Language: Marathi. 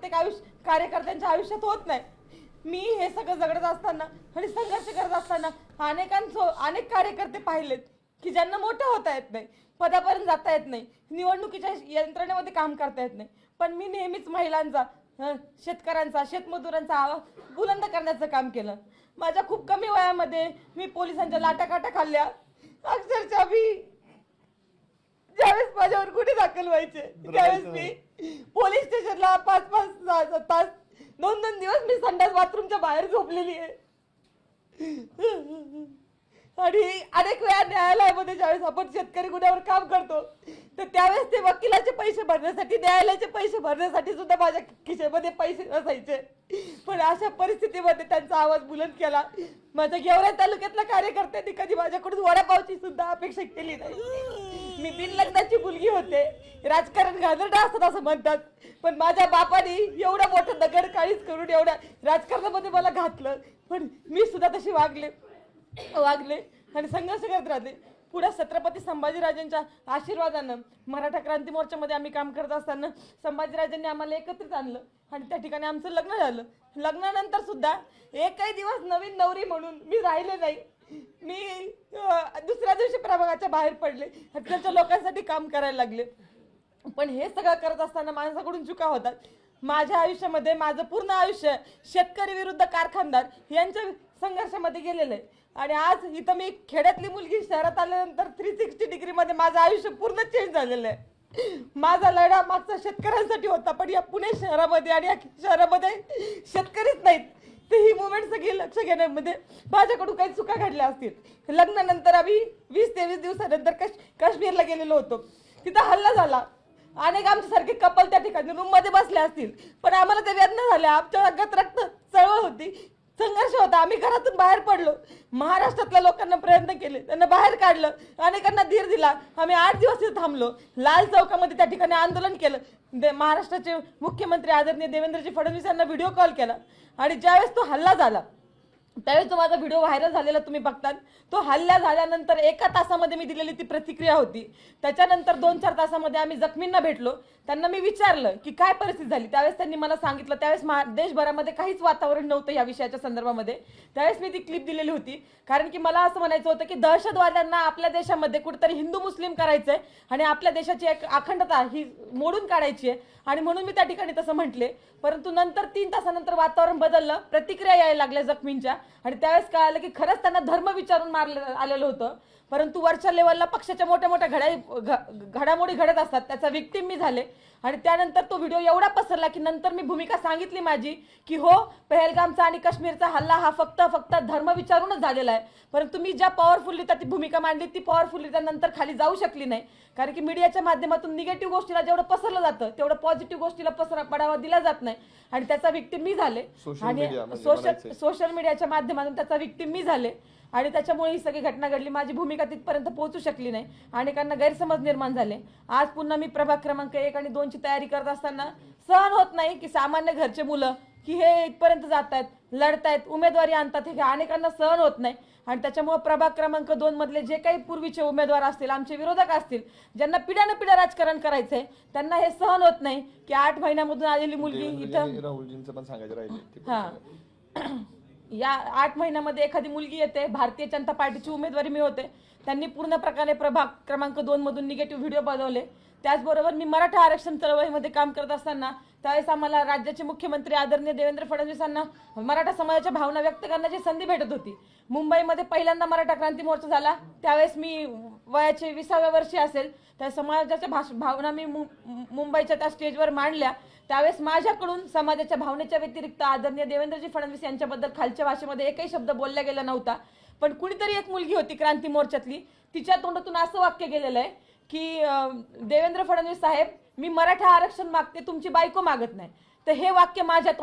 प्रत्येक कार्यकर्त्यांच्या आयुष्यात होत नाही। मी हे सगळं जगत असताना आणि संघर्ष करत असताना अनेक कार्यकर्ते पाहिलेत की ज्यांना मोठं होता येत नाही, पदापर्यंत जाता येत नाही, निवडणुकीच्या यंत्रणेमध्ये काम करता येत नाही, पण मी नेहमीच महिलांचा, शेतकऱ्यांचा, शेतमजुरांचा आवाज बुलंद करण्याचं काम केलं। माझ्या खूप कमी वयामध्ये मी पोलिसांच्या लाटाकाटा खाल्ल्या। अक्षरशः मी ज्यावेळेस माझ्यावर गुन्हे दाखल व्हायचे त्यावेळेस मी पोलीस स्टेशनला 5-5 तास 2-2 दिवस मी संडास बाथरूमच्या बाहेर झोपलेली आहे। आणि अनेक वेळा न्यायालयामध्ये ज्यावेळेस आपण शेतकरी गुन्ह्यावर काम करतो तर त्यावेळेस ते वकिलाचे पैसे भरण्यासाठी, न्यायालयाचे पैसे भरण्यासाठी सुद्धा माझ्या खिशेमध्ये पैसे नसायचे, पण अशा परिस्थितीमध्ये त्यांचा आवाज बुलंद केला। माझ्या गेवराई तालुक्यातल्या कार्यकर्त्यांनी कधी माझ्याकडून वडापावची सुद्धा अपेक्षा केली नाही। मी बिनलग्नाची मुलगी होते, राजकारण घाणेरडं असतं असं म्हणतात, पण माझ्या बापाने एवढं मोठं दगड काळीच करून एवढ्या राजकारणामध्ये मला घातलं, पण मी सुद्धा तशी वागले आणि संघर्ष करत राहते। पुढे छत्रपती संभाजीराजांच्या आशीर्वादानं मराठा क्रांती मोर्चामध्ये आम्ही काम करत असताना संभाजीराजांनी आम्हाला एकत्रित आणलं आणि त्या ठिकाणी आमचं लग्न झालं। लग्नानंतर सुद्धा एकही दिवस नवीन नवरी म्हणून मी राहिले नाही। मी दुसऱ्या दिवशी प्रभागाच्या बाहेर पडले, त्यांच्या लोकांसाठी काम करायला लागले, पण हे सगळं करत असताना माझ्याकडून चुका होतात। माझ्या आयुष्यामध्ये माझं पूर्ण आयुष्य शेतकरी विरुद्ध कारखानदार यांच्या संघर्षामध्ये गेलेलं आहे आणि आज इथं मी खेड्यातली मुलगी शहरात आल्यानंतर 360 डिग्रीमध्ये माझं आयुष्य पूर्ण चेंज झालेलं आहे। माझा लढा मागचा शेतकऱ्यांसाठी होता, पण या पुणे शहरामध्ये आणि या शहरामध्ये शेतकरीच नाहीत, तर ही मुवमेंट सगळी लक्ष घेण्यामध्ये माझ्याकडून काही चुका घडल्या असतील। लग्नानंतर आम्ही 20-23 दिवसानंतर काश्मीरला गेलेलो होतो, तिथं हल्ला झाला। अनेक आमच्यासारखे कपल त्या ठिकाणी रूम मध्ये बसले असतील, पण आम्हाला ते वेदना झाल्या, आमच्या अंगात रक्त चळवळ होती, संघर्ष होता। आम्ही घरातून बाहेर पडलो, महाराष्ट्रातल्या लोकांना प्रयत्न केले, त्यांना बाहेर काढलं, अनेकांना धीर दिला। आम्ही 8 दिवस तिथे थांबलो, लाल चौकामध्ये त्या ठिकाणी आंदोलन केलं। महाराष्ट्राचे मुख्यमंत्री आदरणीय देवेंद्रजी फडणवीस यांना व्हिडिओ कॉल केला आणि ज्यावेळेस तो हल्ला झाला त्यावेळेस तो माझा व्हिडिओ व्हायरल झालेला तुम्ही बघतात। तो हल्ला झाल्यानंतर 1 तासामध्ये मी दिलेली ती प्रतिक्रिया होती। त्याच्यानंतर 2-4 तासामध्ये आम्ही जखमींना भेटलो, त्यांना मी विचारलं की काय परिस्थिती झाली, त्यावेळेस त्यांनी मला सांगितलं। त्यावेळेस देशभरामध्ये काहीच वातावरण नव्हतं या विषयाच्या संदर्भामध्ये, त्यावेळेस मी ती क्लिप दिलेली होती, कारण की मला असं म्हणायचं होतं की दहशतवाद्यांना आपल्या देशामध्ये कुठेतरी हिंदू मुस्लिम करायचंय आणि आपल्या देशाची एक अखंडता ही मोडून काढायची आहे, आणि म्हणून मी त्या ठिकाणी तसं म्हटले। परंतु नंतर 3 तासानंतर वातावरण बदललं, प्रतिक्रिया यायला लागल्या जखमींच्या, आणि त्यावेळेस कळालं की खरंच त्यांना धर्म विचारून मारलं आलेलं होतं। परंतु वरच्या लेवलला पक्षाच्या मोठ्या घडामोडी घडत असतात, त्याचा विक्टिम मी झाले। आणि त्यानंतर तो व्हिडिओ एवढा पसरला की नंतर मी भूमिका सांगितली माझी की हो, पहलगामचा आणि काश्मीरचा हल्ला हा फक्त धर्म विचारूनच झालेला आहे। परंतु मी ज्या पॉवरफुलरित्या ती भूमिका मांडली ती पॉवरफुलरित्या नंतर खाली जाऊ शकली नाही, कारण की मीडियाच्या माध्यमातून निगेटिव्ह गोष्टीला जेवढं पसरलं जातं तेवढं पॉझिटिव्ह गोष्टीला पडावा दिला जात नाही, आणि त्याचा विक्टिम मी झाले। आणि सोशल मीडियाच्या माध्यमातून त्याचा विक्टिम मी झाले, आणि त्याच्यामुळे ही सगळी घटना घडली। माझी भूमिका तिथपर्यंत पोहोचू शकली नाही, अनेकांना गैरसमज निर्माण झाले। आज पुन्हा मी प्रभाग क्रमांक 1 आणि 2 ची तयारी करत असताना सहन होत नाही की सामान्य घरचे मुलं की हे इथपर्यंत जात आहेत, लढतायत, उमेदवारी आणतात, हे अनेकांना सहन होत नाही। आणि त्याच्यामुळे प्रभाग क्रमांक 2 मधले जे काही पूर्वीचे उमेदवार असतील, आमचे विरोधक असतील, ज्यांना पिढ्यानपिढ्या राजकारण करायचंय, त्यांना हे सहन होत नाही की 8 महिन्यामधून आलेली मुलगी इथं, राहुलजींचं पण सांगायचं राहिले, हां, या 8 महिन्यामध्ये एखादी मुलगी येते, भारतीय जनता पार्टीची उमेदवारी मिळवते। त्यांनी पूर्ण प्रकारे प्रभाग क्रमांक 2 मधून निगेटिव्ह व्हिडिओ बनवले। त्याचबरोबर मी मराठा आरक्षण चळवळीमध्ये काम करत असताना त्यावेळेस आम्हाला राज्याचे मुख्यमंत्री आदरणीय देवेंद्र फडणवीसांना मराठा समाजाच्या भावना व्यक्त करण्याची संधी भेटत होती। मुंबईमध्ये पहिल्यांदा मराठा क्रांती मोर्चा झाला, त्यावेळेस मी वयाचे 20व्या वर्षी असेल, त्या समाजाच्या भावना मी मुंबईच्या त्या स्टेजवर मांडल्या। त्यावेळेस माझ्याकडून समाजाच्या भावनेच्या व्यतिरिक्त आदरणीय देवेंद्रजी फडणवीस यांच्याबद्दल खालच्या भाषेमध्ये एकही शब्द बोलला गेला नव्हता, पण कुणीतरी एक मुलगी होती क्रांती मोर्चातली, तिच्या तोंडातून असं वाक्य गेलेलं आहे की देवेंद्र फडणवीस साहेब, मी मराठा आरक्षण मागते, तुमची बायको मागत नाही। तर हे वाक्य माझ्या